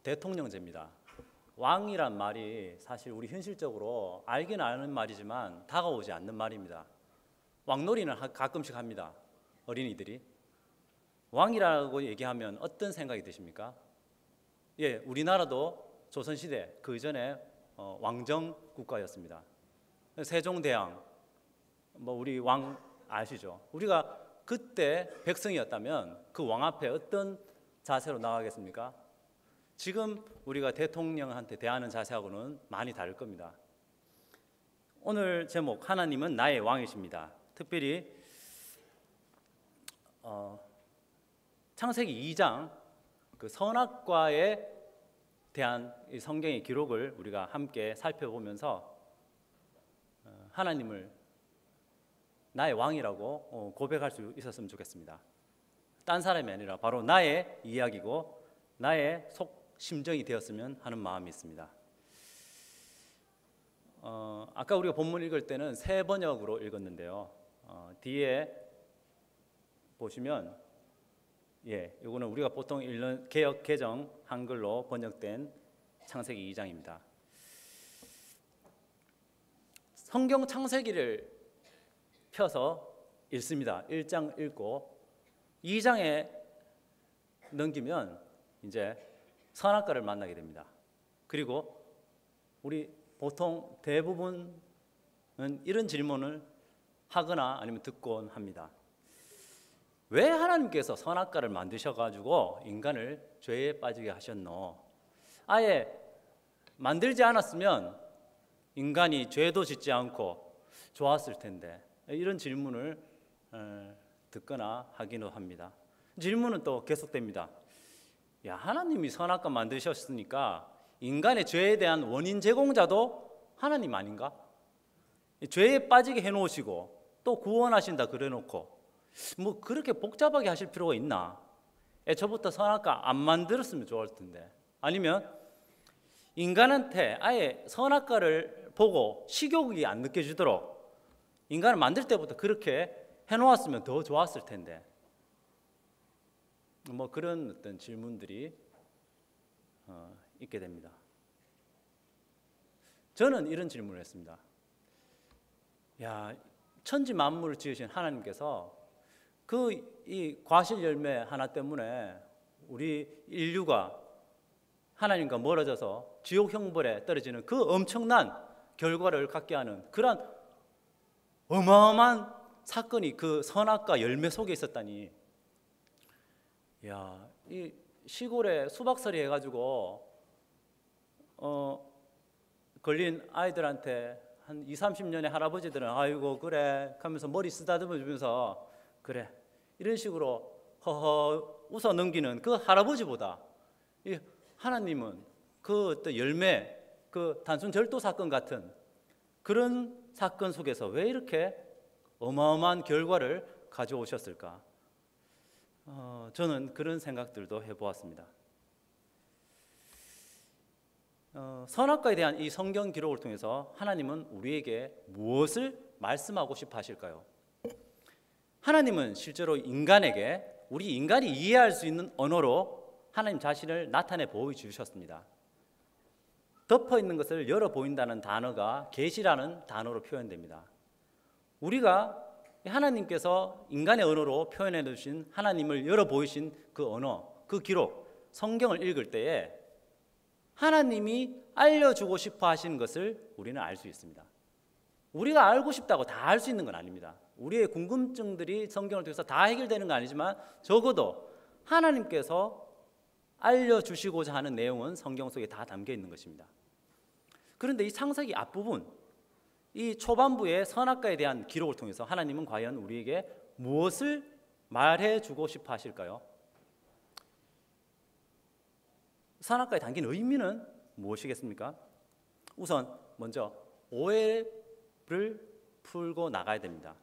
대통령제입니다. 왕이란 말이 사실 우리 현실적으로 알긴 아는 말이지만 다가오지 않는 말입니다. 왕놀이는 가끔씩 합니다. 어린이들이. 왕이라고 얘기하면 어떤 생각이 드십니까? 예, 우리나라도 조선시대 그 이전에 왕정 국가였습니다. 세종대왕, 우리 왕 아시죠? 우리가 그때 백성이었다면 그 왕 앞에 어떤 자세로 나가겠습니까? 지금 우리가 대통령한테 대하는 자세하고는 많이 다를 겁니다. 오늘 제목 하나님은 나의 왕이십니다. 특별히 창세기 2장 그 선악과에 대한 이 성경의 기록을 우리가 함께 살펴보면서 하나님을 나의 왕이라고 고백할 수 있었으면 좋겠습니다. 딴 사람이 아니라 바로 나의 이야기고 나의 심정이 되었으면 하는 마음이 있습니다. 아까 우리가 본문 읽을 때는 새 번역으로 읽었는데요. 뒤에 보시면 이거는 우리가 보통 읽는 개역 개정 한글로 번역된 창세기 2장입니다. 성경 창세기를 펴서 읽습니다. 1장 읽고 2장에 넘기면 이제 선악과를 만나게 됩니다. 그리고 우리 보통 대부분은 이런 질문을 하거나 아니면 듣곤 합니다. 왜 하나님께서 선악과를 만드셔가지고 인간을 죄에 빠지게 하셨노? 아예 만들지 않았으면 인간이 죄도 짓지 않고 좋았을 텐데, 이런 질문을 듣거나 하기도 합니다. 질문은 또 계속됩니다. 야, 하나님이 선악과 만드셨으니까 인간의 죄에 대한 원인 제공자도 하나님 아닌가? 죄에 빠지게 해놓으시고 또 구원하신다 그래놓고 그렇게 복잡하게 하실 필요가 있나? 애초부터 선악과 안 만들었으면 좋을 텐데, 아니면 인간한테 아예 선악과를 보고 식욕이 안 느껴지도록 인간을 만들 때부터 그렇게 해놓았으면 더 좋았을 텐데, 그런 어떤 질문들이 있게 됩니다. 저는 이런 질문을 했습니다. 야, 천지 만물을 지으신 하나님께서 이 과실 열매 하나 때문에 우리 인류가 하나님과 멀어져서 지옥 형벌에 떨어지는 그 엄청난 결과를 갖게 하는 그런 어마어마한 사건이 그 선악과 열매 속에 있었다니. 야, 이 시골에 수박서리 해가지고 걸린 아이들한테 한 20-30년의 할아버지들은 아이고 그래 하면서 머리 쓰다듬어 주면서 그래 이런 식으로 허허 웃어 넘기는 그 할아버지보다 이 하나님은 그 어떤 열매, 그 단순 절도 사건 같은 그런 사건 속에서 왜 이렇게 어마어마한 결과를 가져오셨을까? 저는 그런 생각들도 해보았습니다. 선악과에 대한 이 성경 기록을 통해서 하나님은 우리에게 무엇을 말씀하고 싶어 하실까요? 하나님은 실제로 인간에게 우리 인간이 이해할 수 있는 언어로 하나님 자신을 나타내 보여주셨습니다. 덮어 있는 것을 열어 보인다는 단어가 계시라는 단어로 표현됩니다. 우리가 하나님께서 인간의 언어로 표현해 주신 하나님을 열어 보이신 그 언어, 그 기록, 성경을 읽을 때에 하나님이 알려주고 싶어 하시는 것을 우리는 알 수 있습니다. 우리가 알고 싶다고 다 알 수 있는 건 아닙니다. 우리의 궁금증들이 성경을 통해서 다 해결되는 건 아니지만 적어도 하나님께서 알려주시고자 하는 내용은 성경 속에 다 담겨 있는 것입니다. 그런데 이 창세기 앞부분, 이 초반부의 선악과에 대한 기록을 통해서 하나님은 과연 우리에게 무엇을 말해주고 싶어 하실까요? 선악과에 담긴 의미는 무엇이겠습니까? 우선 먼저 오해를 풀고 나가야 됩니다.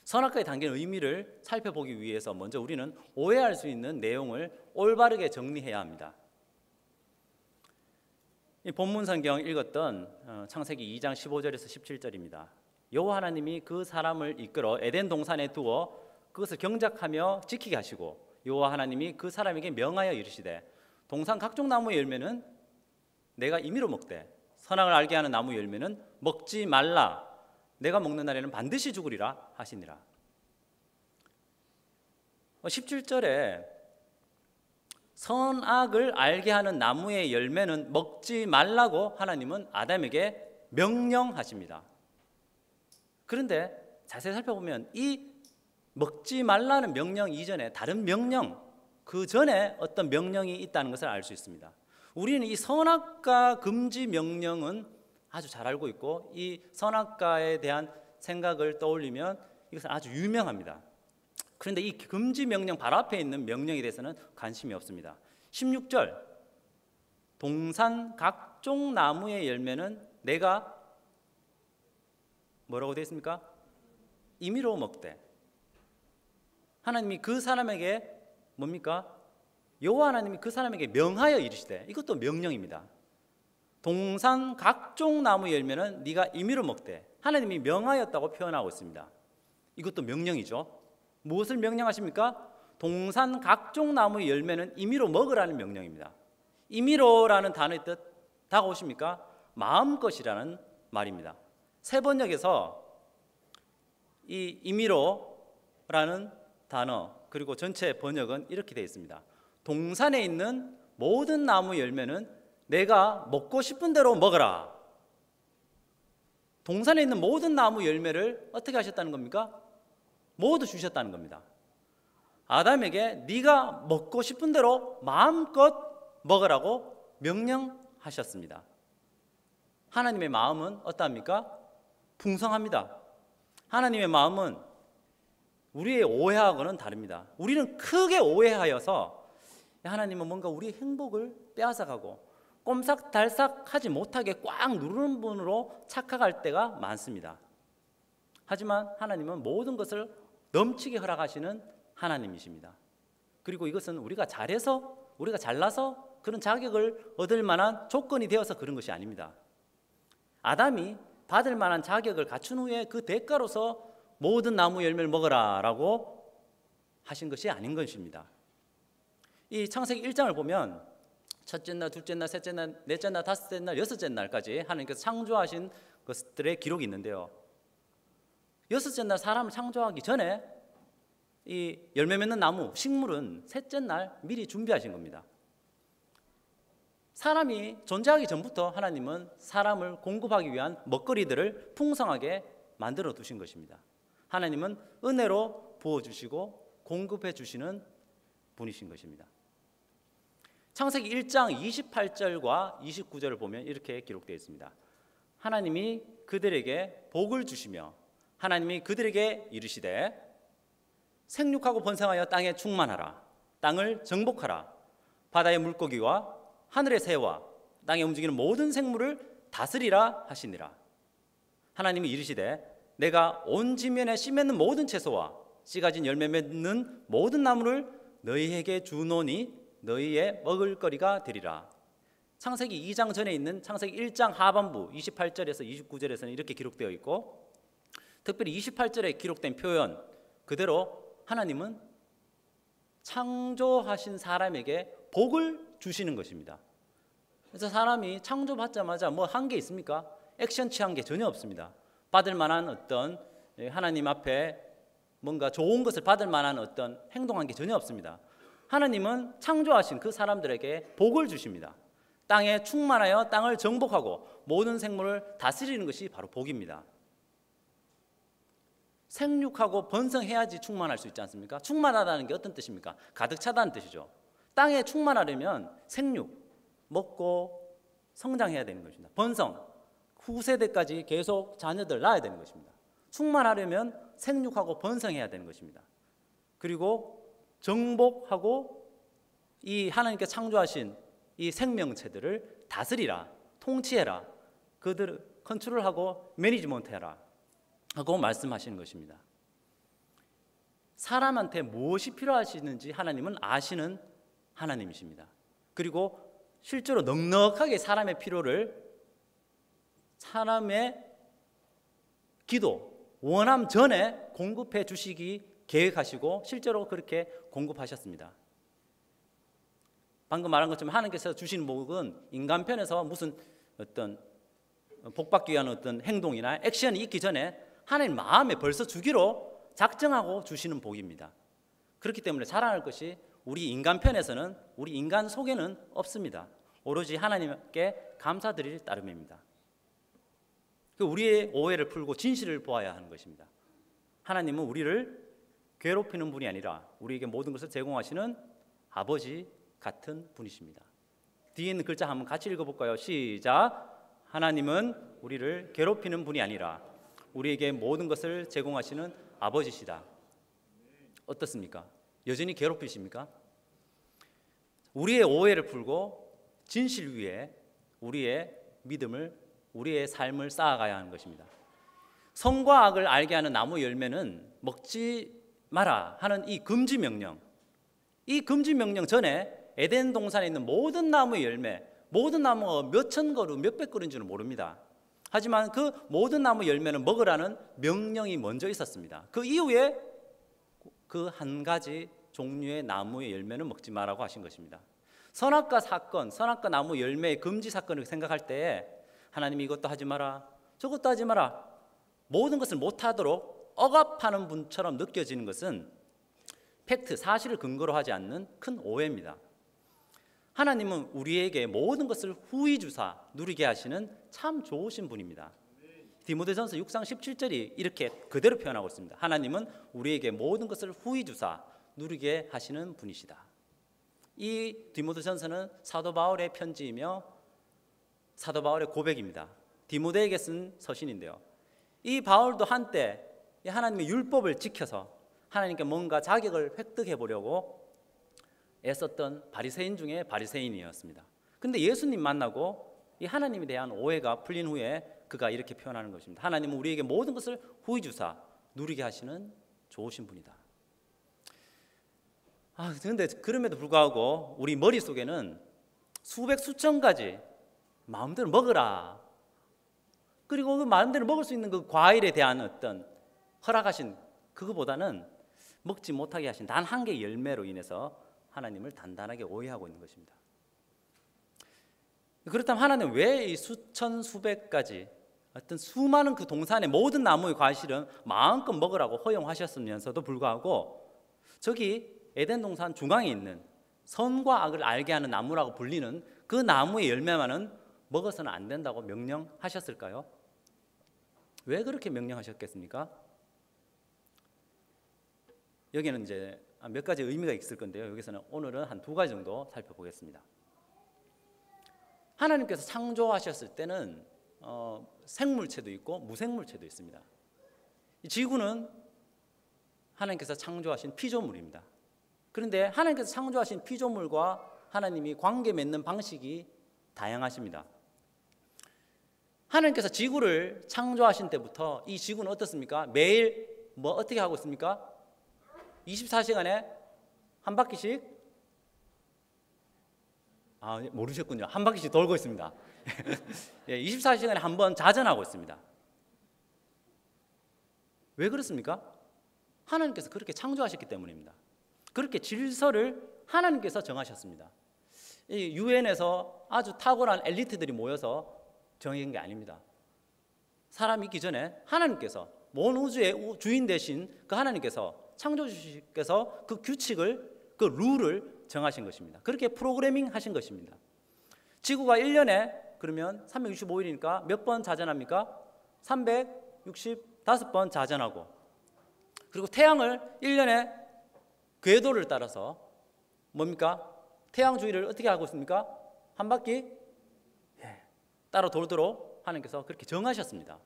선악과에 담긴 의미를 살펴보기 위해서 먼저 우리는 오해할 수 있는 내용을 올바르게 정리해야 합니다. 이 본문 성경 읽었던 창세기 2장 15절에서 17절입니다. 여호와 하나님이 그 사람을 이끌어 에덴 동산에 두어 그것을 경작하며 지키게 하시고 여호와 하나님이 그 사람에게 명하여 이르시되 동산 각종 나무의 열매는 내가 임의로 먹되 선악을 알게 하는 나무 열매는 먹지 말라. 내가 먹는 날에는 반드시 죽으리라 하시니라. 17절에 선악을 알게 하는 나무의 열매는 먹지 말라고 하나님은 아담에게 명령하십니다. 그런데 자세히 살펴보면 이 먹지 말라는 명령 이전에 다른 명령, 그 전에 어떤 명령이 있다는 것을 알 수 있습니다. 우리는 이 선악과 금지 명령은 아주 잘 알고 있고 이 선악과에 대한 생각을 떠올리면 이것은 아주 유명합니다. 그런데 이 금지 명령 바로 앞에 있는 명령에 대해서는 관심이 없습니다. 16절 동산 각종 나무의 열매는 내가 뭐라고 되어 있습니까? 임의로 먹되. 하나님이 그 사람에게 뭡니까? 여호와 하나님이 그 사람에게 명하여 이르시되. 이것도 명령입니다. 동산 각종 나무 열매는 네가 임의로 먹되. 하나님이 명하였다고 표현하고 있습니다. 이것도 명령이죠. 무엇을 명령하십니까? 동산 각종 나무의 열매는 임의로 먹으라는 명령입니다. 임의로라는 단어의 뜻 다가오십니까? 마음껏이라는 말입니다. 새 번역에서 이 임의로라는 단어 그리고 전체 번역은 이렇게 되어 있습니다. 동산에 있는 모든 나무 열매는 내가 먹고 싶은 대로 먹어라. 동산에 있는 모든 나무 열매를 어떻게 하셨다는 겁니까? 모두 주셨다는 겁니다. 아담에게 네가 먹고 싶은 대로 마음껏 먹으라고 명령하셨습니다. 하나님의 마음은 어떠합니까? 풍성합니다. 하나님의 마음은 우리의 오해하고는 다릅니다. 우리는 크게 오해하여서 하나님은 뭔가 우리의 행복을 빼앗아가고 꼼삭달싹 하지 못하게 꽉 누르는 분으로 착각할 때가 많습니다. 하지만 하나님은 모든 것을 넘치게 허락하시는 하나님이십니다. 그리고 이것은 우리가 잘해서, 우리가 잘나서 그런 자격을 얻을 만한 조건이 되어서 그런 것이 아닙니다. 아담이 받을 만한 자격을 갖춘 후에 그 대가로서 모든 나무 열매를 먹어라 라고 하신 것이 아닌 것입니다. 이 창세기 1장을 보면 첫째 날, 둘째 날, 셋째 날, 넷째 날, 다섯째 날, 여섯째 날까지 하나님께서 창조하신 것들의 기록이 있는데요. 여섯째 날 사람을 창조하기 전에 이 열매 맺는 나무, 식물은 셋째 날 미리 준비하신 겁니다. 사람이 존재하기 전부터 하나님은 사람을 공급하기 위한 먹거리들을 풍성하게 만들어 두신 것입니다. 하나님은 은혜로 부어주시고 공급해 주시는 분이신 것입니다. 창세기 1장 28절과 29절을 보면 이렇게 기록되어 있습니다. 하나님이 그들에게 복을 주시며 하나님이 그들에게 이르시되 생육하고 번성하여 땅에 충만하라. 땅을 정복하라. 바다의 물고기와 하늘의 새와 땅에 움직이는 모든 생물을 다스리라 하시니라. 하나님이 이르시되 내가 온 지면에 씨 맺는 모든 채소와 씨 가진 열매 맺는 모든 나무를 너희에게 주노니 너희의 먹을거리가 되리라. 창세기 2장 전에 있는 창세기 1장 하반부 28절에서 29절에서는 이렇게 기록되어 있고, 특별히 28절에 기록된 표현 그대로 하나님은 창조하신 사람에게 복을 주시는 것입니다. 그래서 사람이 창조받자마자 뭐 한 게 있습니까? 액션 취한 게 전혀 없습니다. 받을 만한 어떤 하나님 앞에 뭔가 좋은 것을 받을 만한 어떤 행동한 게 전혀 없습니다. 하나님은 창조하신 그 사람들에게 복을 주십니다. 땅에 충만하여 땅을 정복하고 모든 생물을 다스리는 것이 바로 복입니다. 생육하고 번성해야지 충만할 수 있지 않습니까? 충만하다는 게 어떤 뜻입니까? 가득 차다는 뜻이죠. 땅에 충만하려면 생육, 먹고 성장해야 되는 것입니다. 번성, 후세대까지 계속 자녀들 낳아야 되는 것입니다. 충만하려면 생육하고 번성해야 되는 것입니다. 그리고 정복하고 이 하나님께 창조하신 이 생명체들을 다스리라, 통치해라, 그들을 컨트롤하고 매니지먼트해라 하고 말씀하시는 것입니다. 사람한테 무엇이 필요하시는지 하나님은 아시는 하나님이십니다. 그리고 실제로 넉넉하게 사람의 필요를 사람의 기도, 원함 전에 공급해 주시기 계획하시고 실제로 그렇게 공급하셨습니다. 방금 말한 것처럼 하나님께서 주시는 복은 인간 편에서 무슨 어떤 복받기 위한 어떤 행동이나 액션이 있기 전에 하나님 마음에 벌써 주기로 작정하고 주시는 복입니다. 그렇기 때문에 자랑할 것이 우리 인간 편에서는, 우리 인간 속에는 없습니다. 오로지 하나님께 감사드릴 따름입니다. 우리의 오해를 풀고 진실을 보아야 하는 것입니다. 하나님은 우리를 괴롭히는 분이 아니라 우리에게 모든 것을 제공하시는 아버지 같은 분이십니다. 뒤에 있는 글자 한번 같이 읽어볼까요? 시작. 하나님은 우리를 괴롭히는 분이 아니라 우리에게 모든 것을 제공하시는 아버지시다. 어떻습니까? 여전히 괴롭히십니까? 우리의 오해를 풀고 진실 위에 우리의 믿음을, 우리의 삶을 쌓아가야 하는 것입니다. 선과 악을 알게 하는 나무 열매는 먹지 마라 하는 이 금지 명령, 이 금지 명령 전에 에덴 동산에 있는 모든 나무의 열매, 모든 나무가 몇천 그루, 몇백 그루인지는 모릅니다. 하지만 그 모든 나무 열매는 먹으라는 명령이 먼저 있었습니다. 그 이후에 그 한 가지 종류의 나무의 열매는 먹지 마라고 하신 것입니다. 선악과 사건, 선악과 나무 열매의 금지 사건을 생각할 때에 하나님이 이것도 하지 마라, 저것도 하지 마라, 모든 것을 못하도록 억압하는 분처럼 느껴지는 것은 팩트, 사실을 근거로 하지 않는 큰 오해입니다. 하나님은 우리에게 모든 것을 후히 주사 누리게 하시는 참 좋으신 분입니다. 디모데전서 6장 17절이 이렇게 그대로 표현하고 있습니다. 하나님은 우리에게 모든 것을 후히 주사 누리게 하시는 분이시다. 이 디모데전서는 사도 바울의 편지이며 사도 바울의 고백입니다. 디모데에게 쓴 서신인데요, 이 바울도 한때 하나님의 율법을 지켜서 하나님께 뭔가 자격을 획득해 보려고 애썼던 바리새인 중에 바리새인이었습니다. 그런데 예수님 만나고 이 하나님에 대한 오해가 풀린 후에 그가 이렇게 표현하는 것입니다. 하나님은 우리에게 모든 것을 후히 주사 누리게 하시는 좋으신 분이다. 그런데 그럼에도 불구하고 우리 머릿속에는 수백 수천 가지 마음대로 먹으라, 그리고 그 마음대로 먹을 수 있는 그 과일에 대한 어떤 허락하신 그거보다는 먹지 못하게 하신 단 한 개의 열매로 인해서 하나님을 단단하게 오해하고 있는 것입니다. 그렇다면 하나님은 왜 이 수천 수백 가지 어떤 수많은 그 동산의 모든 나무의 과실은 마음껏 먹으라고 허용하셨으면서도 불구하고 저기 에덴 동산 중앙에 있는 선과 악을 알게 하는 나무라고 불리는 그 나무의 열매만은 먹어서는 안 된다고 명령하셨을까요? 왜 그렇게 명령하셨겠습니까? 여기는 이제 몇 가지 의미가 있을 건데요, 여기서는 오늘은 한 두 가지 정도 살펴보겠습니다. 하나님께서 창조하셨을 때는 생물체도 있고 무생물체도 있습니다. 이 지구는 하나님께서 창조하신 피조물입니다. 그런데 하나님께서 창조하신 피조물과 하나님이 관계 맺는 방식이 다양하십니다. 하나님께서 지구를 창조하신 때부터 이 지구는 어떻습니까? 매일 어떻게 하고 있습니까? 24시간에 한 바퀴씩, 모르셨군요. 한 바퀴씩 돌고 있습니다. 24시간에 한 번 자전하고 있습니다. 왜 그렇습니까? 하나님께서 그렇게 창조하셨기 때문입니다. 그렇게 질서를 하나님께서 정하셨습니다. 이 유엔에서 아주 탁월한 엘리트들이 모여서 정한 게 아닙니다. 사람이 있기 전에 하나님께서, 온 우주의 주인 되신 그 하나님께서, 창조주께서 그 규칙을, 그 룰을 정하신 것입니다. 그렇게 프로그래밍 하신 것입니다. 지구가 1년에 그러면 365일이니까 몇 번 자전합니까? 365번 자전하고, 그리고 태양을 1년에 궤도를 따라서 뭡니까? 태양 주위를 어떻게 하고 있습니까? 한 바퀴 따라 돌도록 하나님께서 그렇게 정하셨습니다.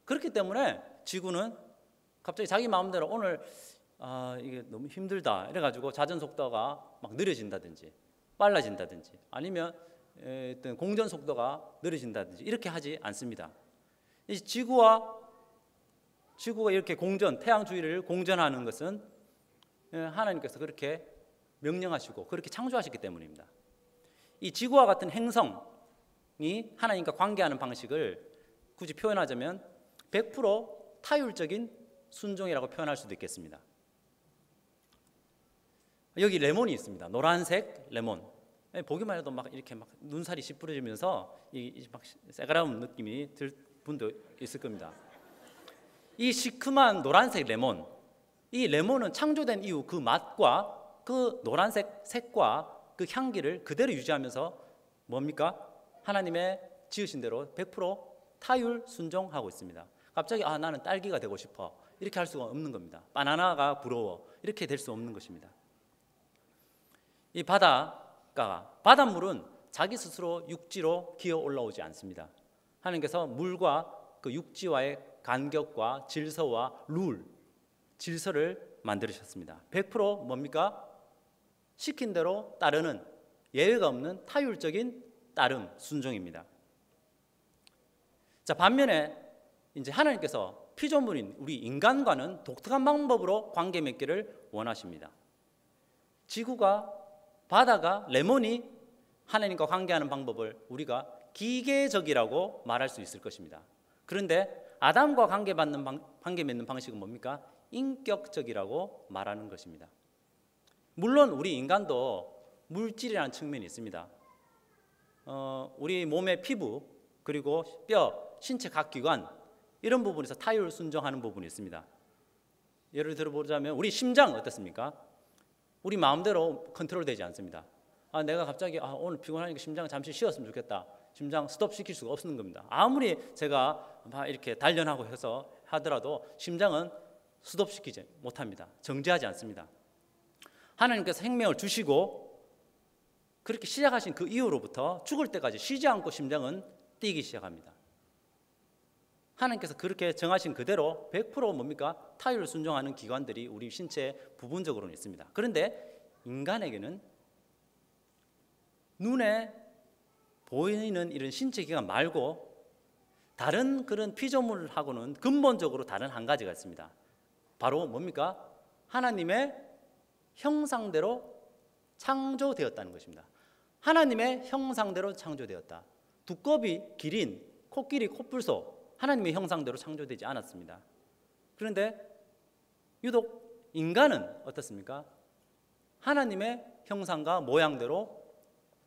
그렇기 때문에 지구는 갑자기 자기 마음대로 오늘 이게 너무 힘들다 이래가지고 자전 속도가 막 느려진다든지 빨라진다든지 아니면 어떤 공전 속도가 느려진다든지 이렇게 하지 않습니다. 이 지구가 이렇게 태양 주위를 공전하는 것은 하나님께서 그렇게 명령하시고 그렇게 창조하셨기 때문입니다. 이 지구와 같은 행성이 하나님과 관계하는 방식을 굳이 표현하자면 100% 타율적인 순종이라고 표현할 수도 있겠습니다. 여기 레몬이 있습니다. 노란색 레몬. 보기만 해도 막 이렇게 막 눈살이 시뿌려지면서 막 새가라운 느낌이 들 분도 있을 겁니다. 이 시큼한 노란색 레몬, 이 레몬은 창조된 이후 그 맛과 그 노란색 색과 그 향기를 그대로 유지하면서 뭡니까? 하나님의 지으신 대로 100% 타율 순종하고 있습니다. 갑자기 나는 딸기가 되고 싶어 이렇게 할 수가 없는 겁니다. 바나나가 부러워 이렇게 될 수 없는 것입니다. 이 바닷물은 자기 스스로 육지로 기어 올라오지 않습니다. 하나님께서 물과 그 육지와의 간격과 질서와 질서를 만들으셨습니다. 100% 뭡니까? 시킨 대로 따르는 예외가 없는 타율적인 따름, 순종입니다. 자, 반면에 이제 하나님께서 피조물인 우리 인간과는 독특한 방법으로 관계 맺기를 원하십니다. 지구가, 바다가, 레몬이 하나님과 관계하는 방법을 우리가 기계적이라고 말할 수 있을 것입니다. 그런데 아담과 관계 맺는 방식은 뭡니까? 인격적이라고 말하는 것입니다. 물론 우리 인간도 물질이라는 측면이 있습니다. 우리 몸의 피부, 그리고 뼈, 신체 각 기관 이런 부분에서 타율 순종하는 부분이 있습니다. 예를 들어보자면 우리 심장 어떻습니까? 우리 마음대로 컨트롤되지 않습니다. 내가 갑자기 오늘 피곤하니까 심장 잠시 쉬었으면 좋겠다. 심장 스톱 시킬 수가 없는 겁니다. 아무리 제가 막 이렇게 단련하고 해서 하더라도 심장은 스톱 시키지 못합니다. 정지하지 않습니다. 하나님께서 생명을 주시고 그렇게 시작하신 그 이후로부터 죽을 때까지 쉬지 않고 심장은 뛰기 시작합니다. 하나님께서 그렇게 정하신 그대로 100% 뭡니까? 타율을 순종하는 기관들이 우리 신체에 부분적으로는 있습니다. 그런데 인간에게는 눈에 보이는 이런 신체 기관 말고 다른 그런 피조물하고는 근본적으로 다른 한 가지가 있습니다. 바로 뭡니까? 하나님의 형상대로 창조되었다는 것입니다. 하나님의 형상대로 창조되었다. 두꺼비, 기린, 코끼리, 코뿔소 하나님의 형상대로 창조되지 않았습니다. 그런데 유독 인간은 어떻습니까? 하나님의 형상과 모양대로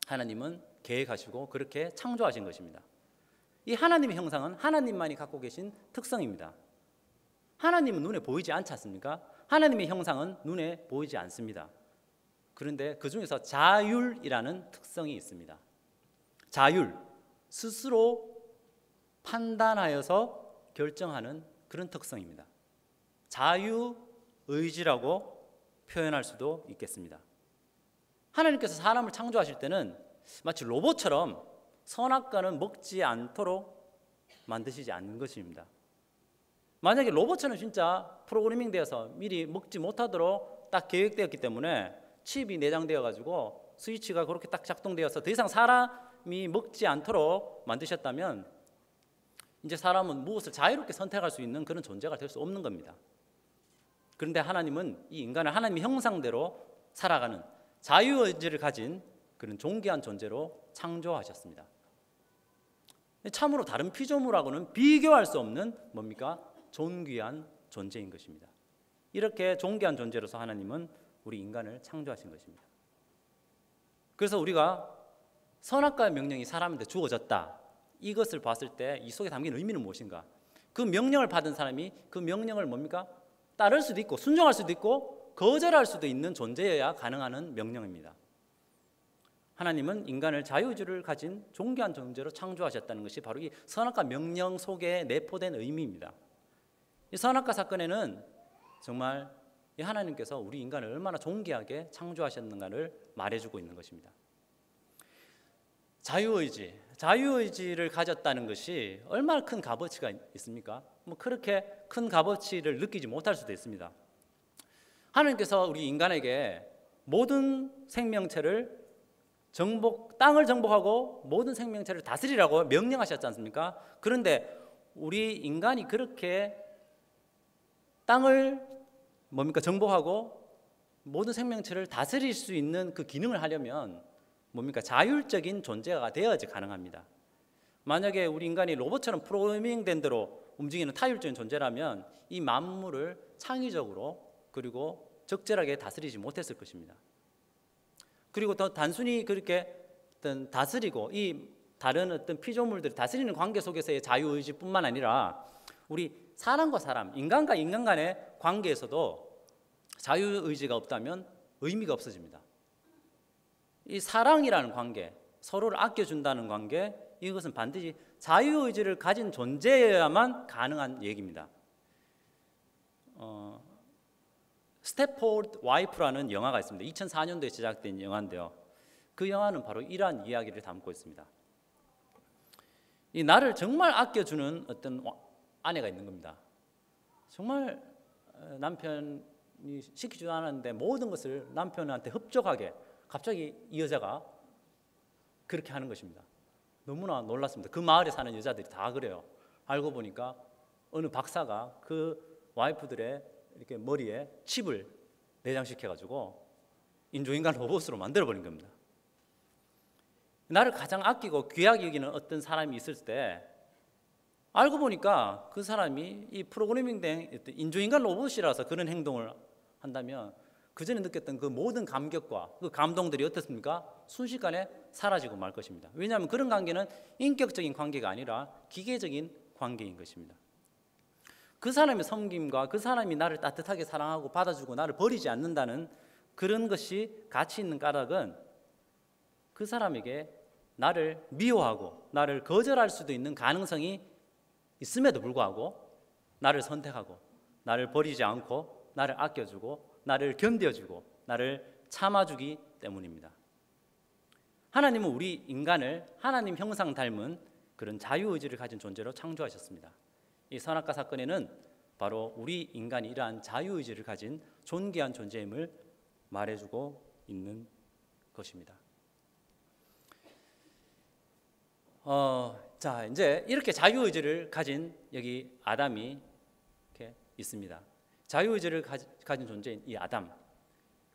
하나님은 계획하시고 그렇게 창조하신 것입니다. 이 하나님의 형상은 하나님만이 갖고 계신 특성입니다. 하나님은 눈에 보이지 않지 않습니까? 하나님의 형상은 눈에 보이지 않습니다. 그런데 그 중에서 자율이라는 특성이 있습니다. 자율, 스스로 판단하여서 결정하는 그런 특성입니다. 자유의지라고 표현할 수도 있겠습니다. 하나님께서 사람을 창조하실 때는 마치 로봇처럼 선악과는 먹지 않도록 만드시지 않는 것입니다. 만약에 로봇처럼 진짜 프로그래밍 되어서 미리 먹지 못하도록 딱 계획되었기 때문에 칩이 내장되어 가지고 스위치가 그렇게 딱 작동되어서 더 이상 사람이 먹지 않도록 만드셨다면 이제 사람은 무엇을 자유롭게 선택할 수 있는 그런 존재가 될 수 없는 겁니다. 그런데 하나님은 이 인간을 하나님의 형상대로 살아가는 자유의지를 가진 그런 존귀한 존재로 창조하셨습니다. 참으로 다른 피조물하고는 비교할 수 없는 뭡니까? 존귀한 존재인 것입니다. 이렇게 존귀한 존재로서 하나님은 우리 인간을 창조하신 것입니다. 그래서 우리가 선악과의 명령이 사람한테 주어졌다. 이것을 봤을 때 이 속에 담긴 의미는 무엇인가? 그 명령을 받은 사람이 그 명령을 뭡니까? 따를 수도 있고 순종할 수도 있고 거절할 수도 있는 존재여야 가능한 명령입니다. 하나님은 인간을 자유의지를 가진 존귀한 존재로 창조하셨다는 것이 바로 이 선악과 명령 속에 내포된 의미입니다. 이 선악과 사건에는 정말 이 하나님께서 우리 인간을 얼마나 존귀하게 창조하셨는가를 말해주고 있는 것입니다. 자유의지를 가졌다는 것이 얼마나 큰 값어치가 있습니까? 그렇게 큰 값어치를 느끼지 못할 수도 있습니다. 하나님께서 우리 인간에게 모든 생명체를 땅을 정복하고 모든 생명체를 다스리라고 명령하셨지 않습니까? 그런데 우리 인간이 그렇게 땅을 정복하고 모든 생명체를 다스릴 수 있는 그 기능을 하려면 자율적인 존재가 되어야지 가능합니다. 만약에 우리 인간이 로봇처럼 프로그래밍된 대로 움직이는 타율적인 존재라면 이 만물을 창의적으로 그리고 적절하게 다스리지 못했을 것입니다. 그리고 더 단순히 그렇게 어떤 다스리고 이 다른 어떤 피조물들을 다스리는 관계 속에서의 자유의지뿐만 아니라 우리 사람과 사람, 인간과 인간 간의 관계에서도 자유의지가 없다면 의미가 없어집니다. 이 사랑이라는 관계, 서로를 아껴준다는 관계, 이것은 반드시 자유의지를 가진 존재여야만 가능한 얘기입니다. 스태포드 와이프라는 영화가 있습니다. 2004년도에 제작된 영화인데요. 그 영화는 바로 이러한 이야기를 담고 있습니다. 이 나를 정말 아껴주는 어떤 아내가 있는 겁니다. 정말 남편이 시키지도 않았는데 모든 것을 남편한테 흡족하게 갑자기 이 여자가 그렇게 하는 것입니다. 너무나 놀랐습니다. 그 마을에 사는 여자들이 다 그래요. 알고 보니까 어느 박사가 그 와이프들의 이렇게 머리에 칩을 내장시켜가지고 인조인간 로봇으로 만들어버린 겁니다. 나를 가장 아끼고 귀하게 여기는 어떤 사람이 있을 때 알고 보니까 그 사람이 이 프로그래밍된 인조인간 로봇이라서 그런 행동을 한다면 그전에 느꼈던 그 모든 감격과 그 감동들이 어떻습니까? 순식간에 사라지고 말 것입니다. 왜냐하면 그런 관계는 인격적인 관계가 아니라 기계적인 관계인 것입니다. 그 사람의 섬김과 그 사람이 나를 따뜻하게 사랑하고 받아주고 나를 버리지 않는다는 그런 것이 가치 있는 까닭은 그 사람에게 나를 미워하고 나를 거절할 수도 있는 가능성이 있음에도 불구하고 나를 선택하고 나를 버리지 않고 나를 아껴주고 나를 견뎌주고 나를 참아주기 때문입니다. 하나님은 우리 인간을 하나님 형상 닮은 그런 자유의지를 가진 존재로 창조하셨습니다. 이 선악과 사건에는 바로 우리 인간이 이러한 자유의지를 가진 존귀한 존재임을 말해주고 있는 것입니다. 자, 이제 이렇게 자유의지를 가진 여기 아담이 이렇게 있습니다. 자유의지를 가진 존재인 이 아담,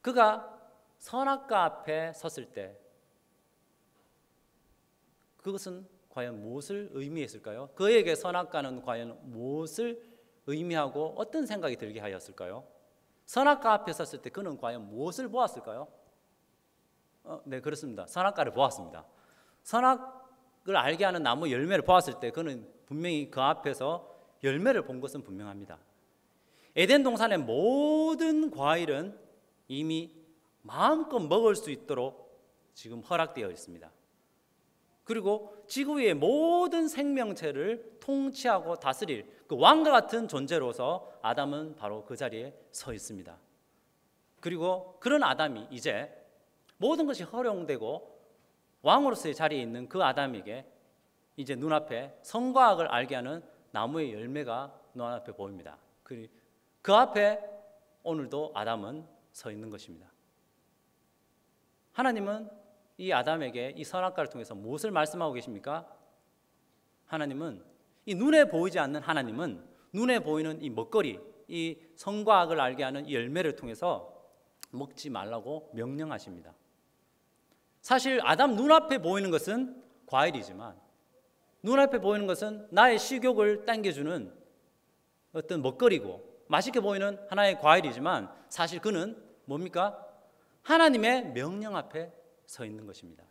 그가 선악과 앞에 섰을 때 그것은 과연 무엇을 의미했을까요? 그에게 선악과는 과연 무엇을 의미하고 어떤 생각이 들게 하였을까요? 선악과 앞에 섰을 때 그는 과연 무엇을 보았을까요? 네, 그렇습니다. 선악과를 보았습니다. 선악을 알게 하는 나무 열매를 보았을 때 그는 분명히 그 앞에서 열매를 본 것은 분명합니다. 에덴 동산의 모든 과일은 이미 마음껏 먹을 수 있도록 지금 허락되어 있습니다. 그리고 지구 위의 모든 생명체를 통치하고 다스릴 그 왕과 같은 존재로서 아담은 바로 그 자리에 서 있습니다. 그리고 그런 아담이 이제 모든 것이 허용되고 왕으로서의 자리에 있는 그 아담에게 이제 눈앞에 선과 악을 알게 하는 나무의 열매가 눈앞에 보입니다. 그 앞에 오늘도 아담은 서 있는 것입니다. 하나님은 이 아담에게 이 선악과를 통해서 무엇을 말씀하고 계십니까? 하나님은 이 눈에 보이지 않는 하나님은 눈에 보이는 이 먹거리, 이 선과 악을 알게 하는 이 열매를 통해서 먹지 말라고 명령하십니다. 사실 아담 눈앞에 보이는 것은 과일이지만 눈앞에 보이는 것은 나의 식욕을 당겨주는 어떤 먹거리고 맛있게 보이는 하나의 과일이지만 사실 그는 뭡니까? 하나님의 명령 앞에 서 있는 것입니다.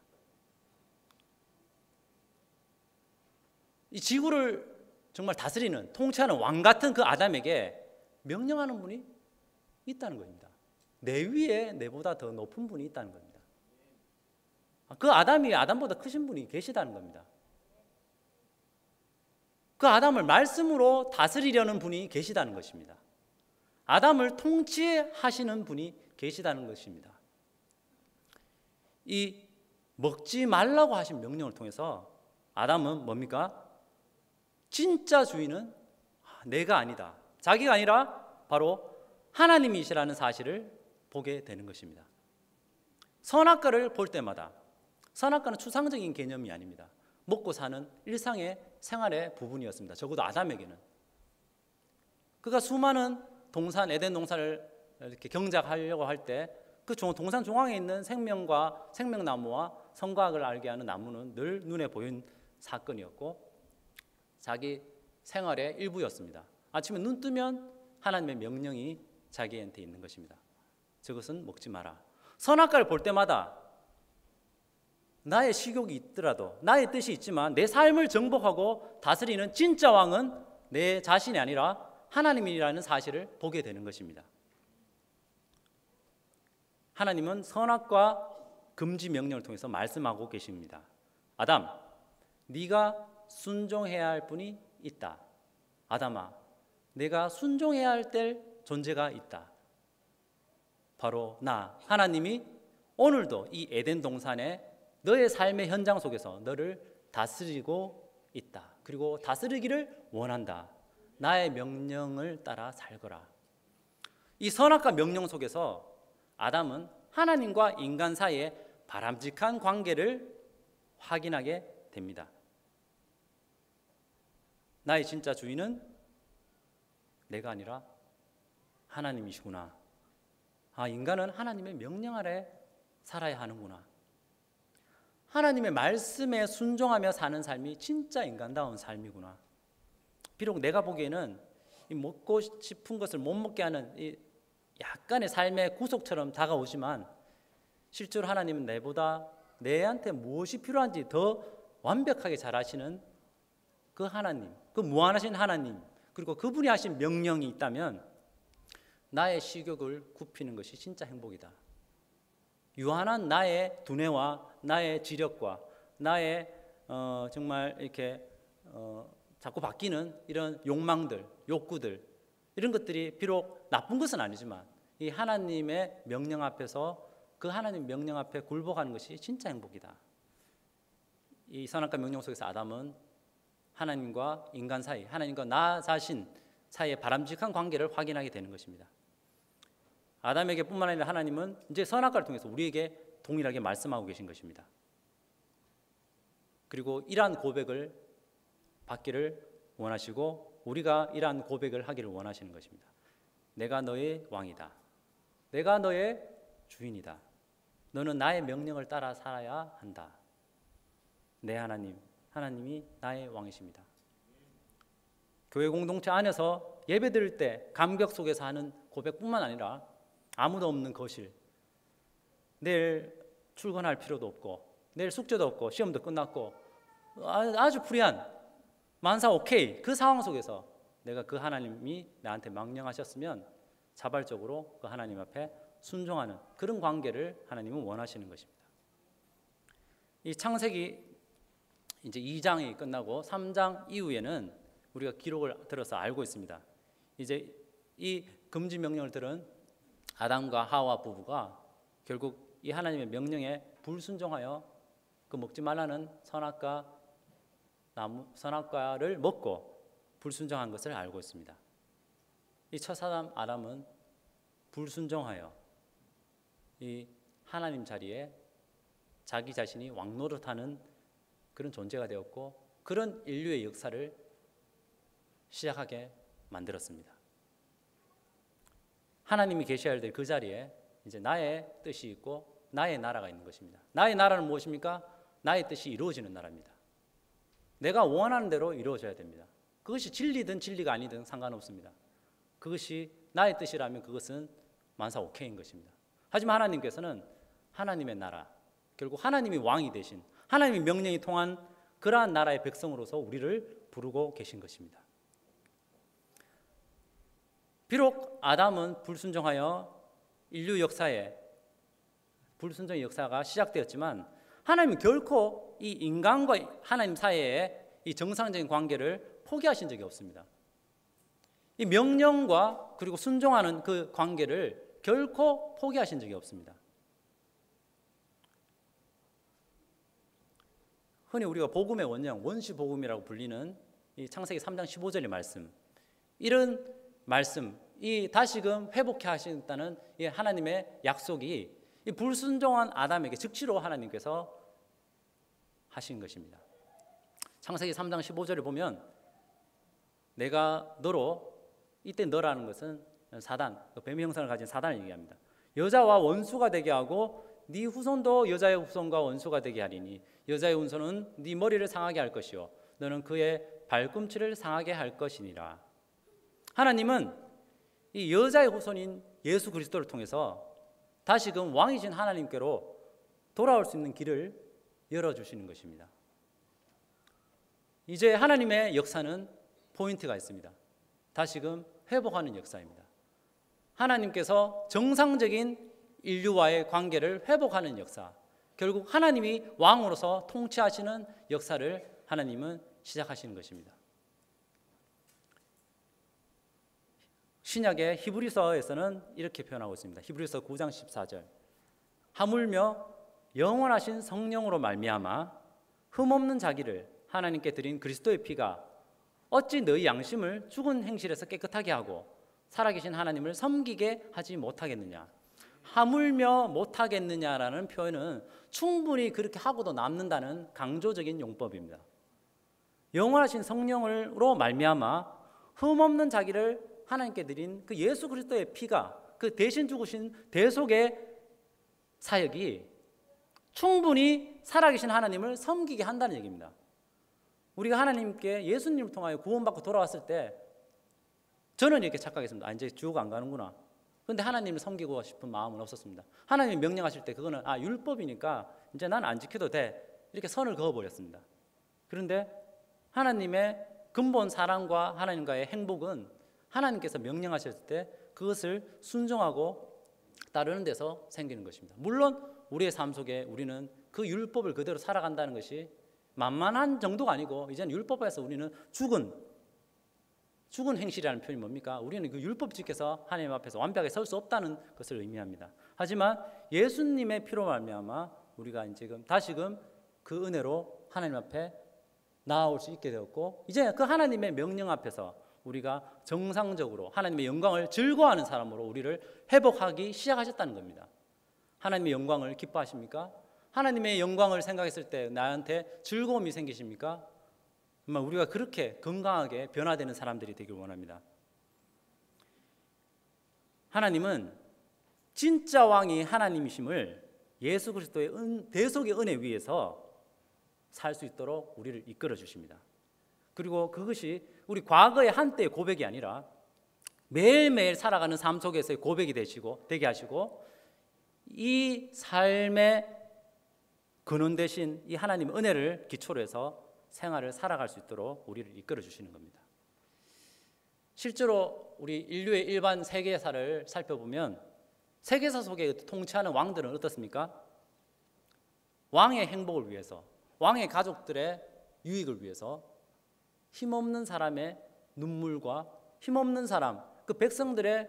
이 지구를 정말 다스리는 통치하는 왕 같은 그 아담에게 명령하는 분이 있다는 겁니다. 내 위에 내보다 더 높은 분이 있다는 겁니다. 그 아담이 아담보다 크신 분이 계시다는 겁니다. 그 아담을 말씀으로 다스리려는 분이 계시다는 것입니다. 아담을 통치하시는 분이 계시다는 것입니다. 이 먹지 말라고 하신 명령을 통해서 아담은 뭡니까? 진짜 주인은 내가 아니다. 자기가 아니라 바로 하나님이시라는 사실을 보게 되는 것입니다. 선악과를 볼 때마다 선악과는 추상적인 개념이 아닙니다. 먹고 사는 일상의 생활의 부분이었습니다. 적어도 아담에게는. 그가 수많은 동산, 에덴 동산을 이렇게 경작하려고 할 때 그 동산 중앙에 있는 생명과 생명나무와 선과 악을 알게 하는 나무는 늘 눈에 보인 사건이었고 자기 생활의 일부였습니다. 아침에 눈 뜨면 하나님의 명령이 자기한테 있는 것입니다. 저것은 먹지 마라. 선악과를 볼 때마다 나의 식욕이 있더라도 나의 뜻이 있지만 내 삶을 정복하고 다스리는 진짜 왕은 내 자신이 아니라 하나님이라는 사실을 보게 되는 것입니다. 하나님은 선악과 금지 명령을 통해서 말씀하고 계십니다. 아담, 네가 순종해야 할 분이 있다. 아담아, 내가 순종해야 할 때 존재가 있다. 바로 나, 하나님이 오늘도 이 에덴 동산에 너의 삶의 현장 속에서 너를 다스리고 있다. 그리고 다스리기를 원한다. 나의 명령을 따라 살거라. 이 선악과 명령 속에서 아담은 하나님과 인간 사이의 바람직한 관계를 확인하게 됩니다. 나의 진짜 주인은 내가 아니라 하나님이시구나. 인간은 하나님의 명령 아래 살아야 하는구나. 하나님의 말씀에 순종하며 사는 삶이 진짜 인간다운 삶이구나. 비록 내가 보기에는 이 먹고 싶은 것을 못 먹게 하는 이 약간의 삶의 구속처럼 다가오지만 실제로 하나님은 내한테 무엇이 필요한지 더 완벽하게 잘 아시는 그 하나님, 그 무한하신 하나님, 그리고 그분이 하신 명령이 있다면 나의 식욕을 굽히는 것이 진짜 행복이다. 유한한 나의 두뇌와 나의 지력과 나의 정말 이렇게 자꾸 바뀌는 이런 욕망들, 욕구들, 이런 것들이 비록 나쁜 것은 아니지만 이 하나님의 명령 앞에서 그 하나님 명령 앞에 굴복하는 것이 진짜 행복이다. 이 선악과 명령 속에서 아담은 하나님과 인간 사이, 하나님과 나 자신 사이의 바람직한 관계를 확인하게 되는 것입니다. 아담에게 뿐만 아니라 하나님은 이제 선악과를 통해서 우리에게 동일하게 말씀하고 계신 것입니다. 그리고 이러한 고백을 받기를 원하시고 우리가 이러한 고백을 하기를 원하시는 것입니다. 내가 너의 왕이다. 내가 너의 주인이다. 너는 나의 명령을 따라 살아야 한다. 내 하나님, 하나님이 나의 왕이십니다. 교회 공동체 안에서 예배 드릴 때 감격 속에서 하는 고백뿐만 아니라 아무도 없는 거실, 내일 출근할 필요도 없고 내일 숙제도 없고 시험도 끝났고 아주 프리한 만사 오케이 그 상황 속에서 내가 그 하나님이 나한테 명령하셨으면 자발적으로 그 하나님 앞에 순종하는 그런 관계를 하나님은 원하시는 것입니다. 이 창세기 이제 2장이 끝나고 3장 이후에는 우리가 기록을 들어서 알고 있습니다. 이제 이 금지 명령을 들은 아담과 하와 부부가 결국 이 하나님의 명령에 불순종하여 그 먹지 말라는 선악과를 먹고 불순종한 것을 알고 있습니다. 이 첫사람 아담은 불순종하여 이 하나님 자리에 자기 자신이 왕노릇하는 그런 존재가 되었고 그런 인류의 역사를 시작하게 만들었습니다. 하나님이 계셔야 될 그 자리에 이제 나의 뜻이 있고 나의 나라가 있는 것입니다. 나의 나라는 무엇입니까? 나의 뜻이 이루어지는 나라입니다. 내가 원하는 대로 이루어져야 됩니다. 그것이 진리든 진리가 아니든 상관없습니다. 그것이 나의 뜻이라면 그것은 만사 오케이인 것입니다. 하지만 하나님께서는 하나님의 나라, 결국 하나님이 왕이 되신 하나님의 명령이 통한 그러한 나라의 백성으로서 우리를 부르고 계신 것입니다. 비록 아담은 불순종하여 인류 역사에 불순종의 역사가 시작되었지만 하나님은 결코 이 인간과 하나님 사이의 이 정상적인 관계를 포기하신 적이 없습니다. 이 명령과 그리고 순종하는 그 관계를 결코 포기하신 적이 없습니다. 흔히 우리가 복음의 원형, 원시 복음이라고 불리는 이 창세기 3장 15절의 말씀, 이런 말씀, 이 다시금 회복해 하신다는 이 하나님의 약속이 이 불순종한 아담에게 즉시로 하나님께서 하신 것입니다. 창세기 3장 15절을 보면 내가 너로, 이때 너라는 것은 사단, 뱀의 형상을 가진 사단을 얘기합니다. 여자와 원수가 되게 하고 네 후손도 여자의 후손과 원수가 되게 하리니 여자의 후손은 네 머리를 상하게 할 것이요 너는 그의 발꿈치를 상하게 할 것이니라. 하나님은 이 여자의 후손인 예수 그리스도를 통해서 다시금 왕이신 하나님께로 돌아올 수 있는 길을 열어주시는 것입니다. 이제 하나님의 역사는 포인트가 있습니다. 다시금 회복하는 역사입니다. 하나님께서 정상적인 인류와의 관계를 회복하는 역사, 결국 하나님이 왕으로서 통치하시는 역사를 하나님은 시작하시는 것입니다. 신약의 히브리서에서는 이렇게 표현하고 있습니다. 히브리서 9장 14절, 하물며 영원하신 성령으로 말미암아 흠없는 자기를 하나님께 드린 그리스도의 피가 어찌 너희 양심을 죽은 행실에서 깨끗하게 하고 살아계신 하나님을 섬기게 하지 못하겠느냐. 하물며 못하겠느냐라는 표현은 충분히 그렇게 하고도 남는다는 강조적인 용법입니다. 영원하신 성령으로 말미암아 흠없는 자기를 하나님께 드린 그 예수 그리스도의 피가, 그 대신 죽으신 대속의 사역이 충분히 살아계신 하나님을 섬기게 한다는 얘기입니다. 우리가 하나님께 예수님을 통하여 구원받고 돌아왔을 때 저는 이렇게 착각했습니다. 이제 지옥 안 가는구나. 그런데 하나님을 섬기고 싶은 마음은 없었습니다. 하나님이 명령하실 때 그거는 율법이니까 이제 난 안 지켜도 돼, 이렇게 선을 그어버렸습니다. 그런데 하나님의 근본 사랑과 하나님과의 행복은 하나님께서 명령하셨을 때 그것을 순종하고 따르는 데서 생기는 것입니다. 물론 우리의 삶 속에 우리는 그 율법을 그대로 살아간다는 것이 만만한 정도가 아니고, 이제는 율법에서 우리는 죽은 행실이라는 표현이 뭡니까? 우리는 그 율법 지켜서 하나님 앞에서 완벽하게 설 수 없다는 것을 의미합니다. 하지만 예수님의 피로 말미암아 우리가 지금 다시금 그 은혜로 하나님 앞에 나아올 수 있게 되었고, 이제 그 하나님의 명령 앞에서 우리가 정상적으로 하나님의 영광을 즐거워하는 사람으로 우리를 회복하기 시작하셨다는 겁니다. 하나님의 영광을 기뻐하십니까? 하나님의 영광을 생각했을 때 나한테 즐거움이 생기십니까? 정말 우리가 그렇게 건강하게 변화되는 사람들이 되길 원합니다. 하나님은 진짜 왕이 하나님이심을 예수 그리스도의 대속의 은혜 위에서 살 수 있도록 우리를 이끌어 주십니다. 그리고 그것이 우리 과거의 한때의 고백이 아니라 매일매일 살아가는 삶 속에서의 고백이 되게 하시고, 이 삶의 근원 대신 이 하나님의 은혜를 기초로 해서 생활을 살아갈 수 있도록 우리를 이끌어 주시는 겁니다. 실제로 우리 인류의 일반 세계사를 살펴보면 세계사 속에 통치하는 왕들은 어떻습니까? 왕의 행복을 위해서, 왕의 가족들의 유익을 위해서 힘없는 사람의 눈물과 힘없는 사람, 그 백성들의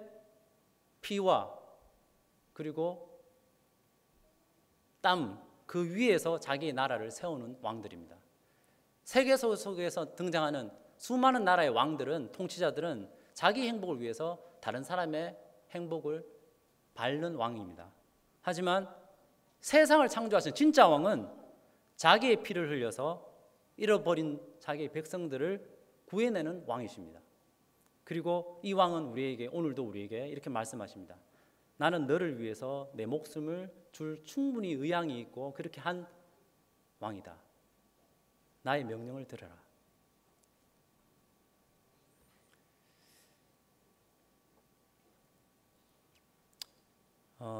피와 그리고 땀, 그 위에서 자기의 나라를 세우는 왕들입니다. 세계사 속에서 등장하는 수많은 나라의 왕들은, 통치자들은 자기 행복을 위해서 다른 사람의 행복을 밟는 왕입니다. 하지만 세상을 창조하신 진짜 왕은 자기의 피를 흘려서 잃어버린 자기의 백성들을 구해내는 왕이십니다. 그리고 이 왕은 오늘도 우리에게 이렇게 말씀하십니다. 나는 너를 위해서 내 목숨을 줄 충분히 의향이 있고 그렇게 한 왕이다. 나의 명령을 들어라.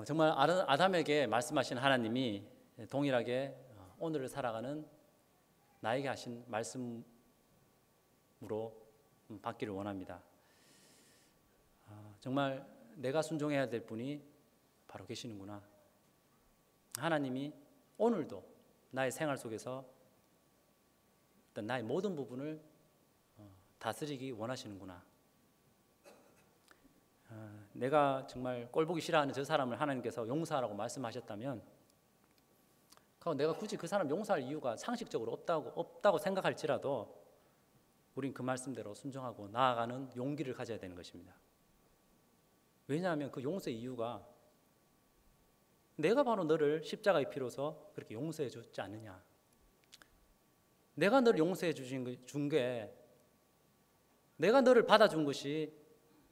정말 아담에게 말씀하신 하나님이 동일하게 오늘을 살아가는 나에게 하신 말씀으로 받기를 원합니다. 정말 내가 순종해야 될 분이 바로 계시는구나. 하나님이 오늘도 나의 생활 속에서 어떤 나의 모든 부분을 다스리기 원하시는구나. 내가 정말 꼴보기 싫어하는 저 사람을 하나님께서 용서하라고 말씀하셨다면, 내가 굳이 그 사람 용서할 이유가 상식적으로 없다고 생각할지라도 우린 그 말씀대로 순종하고 나아가는 용기를 가져야 되는 것입니다. 왜냐하면 그 용서의 이유가 내가 바로 너를 십자가의 피로서 그렇게 용서해 줬지 않느냐. 내가 너를 용서해 준 게, 내가 너를 받아준 것이,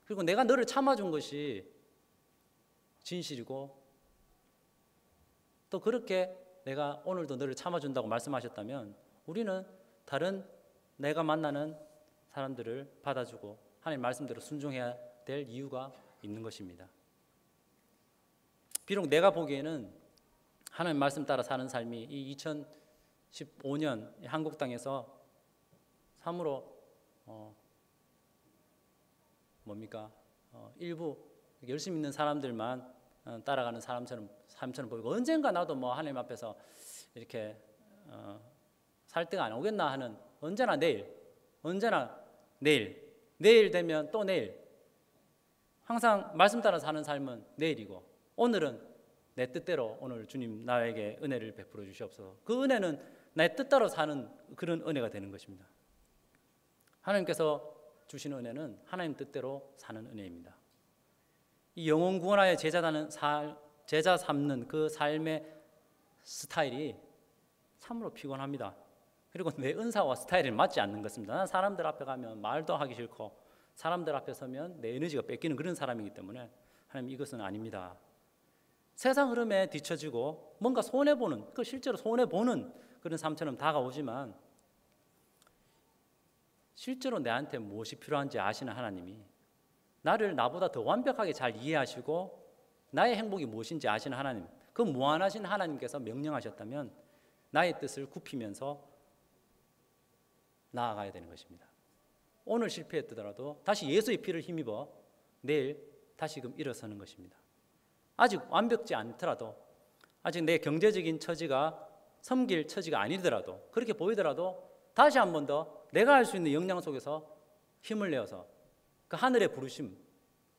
그리고 내가 너를 참아준 것이 진실이고, 또 그렇게 내가 오늘도 너를 참아준다고 말씀하셨다면 우리는 다른 내가 만나는 사람들을 받아주고 하나님 말씀대로 순종해야 될 이유가 있는 것입니다. 비록 내가 보기에는 하나님 말씀 따라 사는 삶이 이 15년 한국 땅에서 참으로 일부 열심히 있는 사람들만 따라가는 사람처럼 보이고, 언젠가 나도 뭐 하나님 앞에서 이렇게 살 때가 안 오겠나 하는, 언제나 내일 되면 또 내일, 항상 말씀 따라 사는 삶은 내일이고, 오늘은 내 뜻대로 오늘 주님 나에게 은혜를 베풀어 주시옵소서. 그 은혜는 내 뜻대로 사는 그런 은혜가 되는 것입니다. 하나님께서 주시는 은혜는 하나님 뜻대로 사는 은혜입니다. 이 영혼 구원하여 제자 삼는 그 삶의 스타일이 참으로 피곤합니다. 그리고 내 은사와 스타일이 맞지 않는 것입니다. 나는 사람들 앞에 가면 말도 하기 싫고, 사람들 앞에 서면 내 에너지가 뺏기는 그런 사람이기 때문에 하나님, 이것은 아닙니다. 세상 흐름에 뒤처지고 뭔가 손해보는, 실제로 손해보는 그런 삶처럼 다가오지만, 실제로 내한테 무엇이 필요한지 아시는 하나님이, 나를 나보다 더 완벽하게 잘 이해하시고 나의 행복이 무엇인지 아시는 하나님, 그 무한하신 하나님께서 명령하셨다면 나의 뜻을 굽히면서 나아가야 되는 것입니다. 오늘 실패했더라도 다시 예수의 피를 힘입어 내일 다시금 일어서는 것입니다. 아직 완벽지 않더라도, 아직 내 경제적인 처지가 섬길 처지가 아니더라도, 그렇게 보이더라도 다시 한 번 더 내가 할 수 있는 역량 속에서 힘을 내어서 그 하늘의 부르심,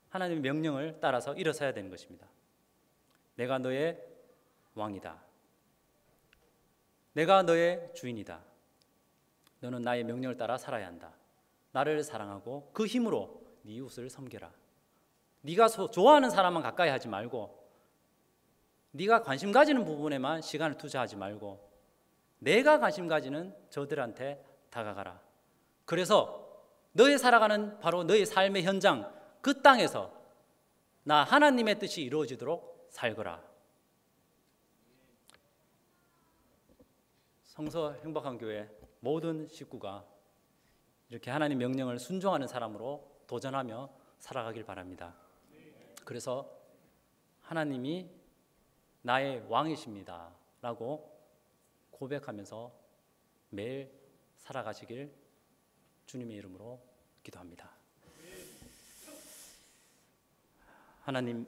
하나님의 명령을 따라서 일어서야 되는 것입니다. 내가 너의 왕이다. 내가 너의 주인이다. 너는 나의 명령을 따라 살아야 한다. 나를 사랑하고 그 힘으로 네 이웃을 섬겨라. 네가 좋아하는 사람만 가까이 하지 말고, 네가 관심 가지는 부분에만 시간을 투자하지 말고, 내가 관심 가지는 저들한테 다가가라. 그래서 너의 살아가는 바로 너의 삶의 현장, 그 땅에서 나 하나님의 뜻이 이루어지도록 살거라. 성서 행복한 교회 모든 식구가 이렇게 하나님 명령을 순종하는 사람으로 도전하며 살아가길 바랍니다. 그래서 하나님이 나의 왕이십니다 라고 고백하면서 매일 살아가시길 주님의 이름으로 기도합니다. 하나님,